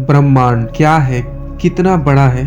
ब्रह्मांड क्या है, कितना बड़ा है,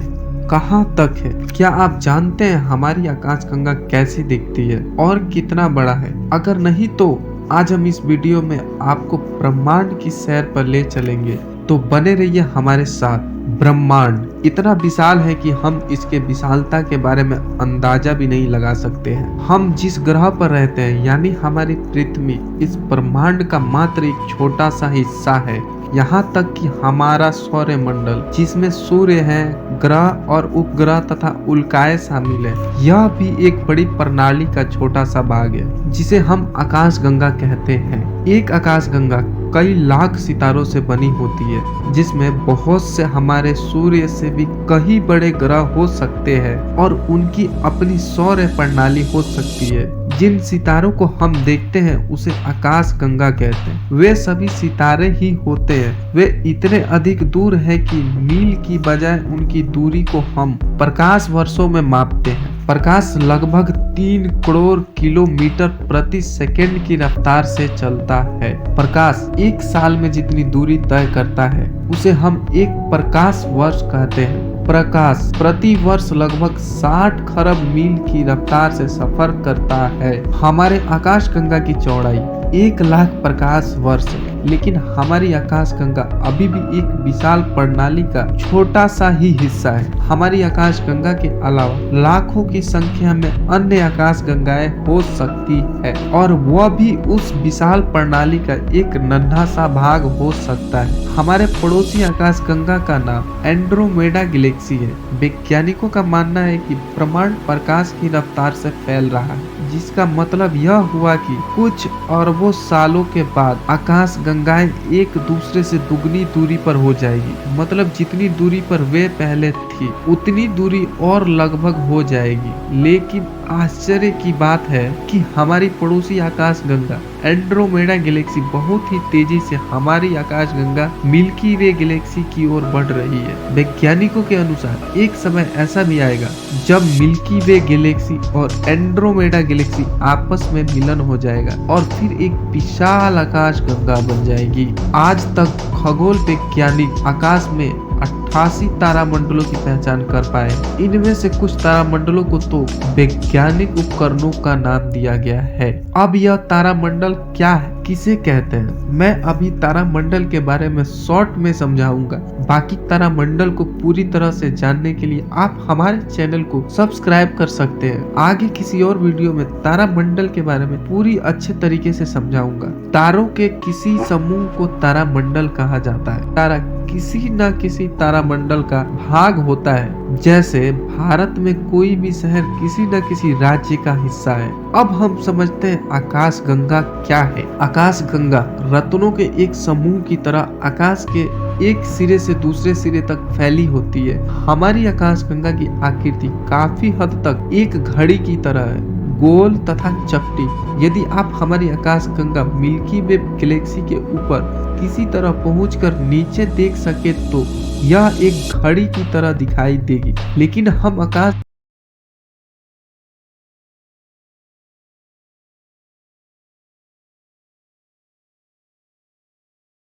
कहाँ तक है? क्या आप जानते हैं हमारी आकाशगंगा कैसी दिखती है और कितना बड़ा है? अगर नहीं तो आज हम इस वीडियो में आपको ब्रह्मांड की सैर पर ले चलेंगे, तो बने रहिए हमारे साथ। ब्रह्मांड इतना विशाल है कि हम इसके विशालता के बारे में अंदाजा भी नहीं लगा सकते हैं। हम जिस ग्रह पर रहते हैं यानी हमारी पृथ्वी इस ब्रह्मांड का मात्र एक छोटा सा हिस्सा है। यहाँ तक कि हमारा सौर मंडल जिसमें सूर्य है, ग्रह और उपग्रह तथा उल्काएं शामिल है, यह भी एक बड़ी प्रणाली का छोटा सा भाग है जिसे हम आकाशगंगा कहते हैं। एक आकाशगंगा कई लाख सितारों से बनी होती है, जिसमें बहुत से हमारे सूर्य से भी कई बड़े ग्रह हो सकते हैं और उनकी अपनी सौर प्रणाली हो सकती है। जिन सितारों को हम देखते हैं उसे आकाशगंगा कहते हैं। वे सभी सितारे ही होते हैं। वे इतने अधिक दूर है कि मील की बजाय उनकी दूरी को हम प्रकाश वर्षों में मापते हैं। प्रकाश लगभग 3 करोड़ किलोमीटर प्रति सेकंड की रफ्तार से चलता है। प्रकाश एक साल में जितनी दूरी तय करता है उसे हम एक प्रकाश वर्ष कहते हैं। प्रकाश प्रति वर्ष लगभग 60 खरब मील की रफ्तार से सफर करता है। हमारे आकाशगंगा की चौड़ाई 1 लाख प्रकाश वर्ष है, लेकिन हमारी आकाशगंगा अभी भी एक विशाल प्रणाली का छोटा सा ही हिस्सा है। हमारी आकाशगंगा के अलावा लाखों की संख्या में अन्य आकाशगंगाएं हो सकती है और वह भी उस विशाल प्रणाली का एक नन्हा सा भाग हो सकता है। हमारे पड़ोसी आकाशगंगा का नाम एंड्रोमेडा गैलेक्सी है। वैज्ञानिकों का मानना है कि ब्रह्मांड प्रकाश की रफ्तार से फैल रहा है, जिसका मतलब यह हुआ कि कुछ अरबों सालों के बाद आकाशगंगाएं एक दूसरे से दुगनी दूरी पर हो जाएगी। मतलब जितनी दूरी पर वे पहले थी उतनी दूरी और लगभग हो जाएगी। लेकिन आश्चर्य की बात है कि हमारी पड़ोसी आकाशगंगा एंड्रोमेडा गैलेक्सी बहुत ही तेजी से हमारी आकाशगंगा मिल्की वे गैलेक्सी की ओर बढ़ रही है। वैज्ञानिकों के अनुसार एक समय ऐसा भी आएगा जब मिल्की वे गैलेक्सी और एंड्रोमेडा गैलेक्सी आपस में मिलन हो जाएगा और फिर एक विशाल आकाशगंगा बन जाएगी। आज तक खगोल वैज्ञानिक आकाश में 88 तारामंडलों की पहचान कर पाए। इनमें से कुछ तारामंडलों को तो वैज्ञानिक उपकरणों का नाम दिया गया है। अब यह तारामंडल क्या है, किसे कहते हैं, मैं अभी तारामंडल के बारे में शॉर्ट में समझाऊंगा। बाकी तारामंडल को पूरी तरह से जानने के लिए आप हमारे चैनल को सब्सक्राइब कर सकते हैं। आगे किसी और वीडियो में तारामंडल के बारे में पूरी अच्छे तरीके से समझाऊंगा। तारों के किसी समूह को तारामंडल कहा जाता है। तारा किसी न किसी तारामंडल का भाग होता है। जैसे भारत में कोई भी शहर किसी न किसी राज्य का हिस्सा है। अब हम समझते हैं आकाशगंगा क्या है। आकाशगंगा रत्नों के एक समूह की तरह आकाश के एक सिरे से दूसरे सिरे तक फैली होती है। हमारी आकाशगंगा की आकृति काफी हद तक एक घड़ी की तरह है, गोल तथा चपटी। यदि आप हमारी आकाशगंगा मिल्की वे गैलेक्सी के ऊपर किसी तरह पहुंचकर नीचे देख सके तो यह एक घड़ी की तरह दिखाई देगी। लेकिन हम आकाश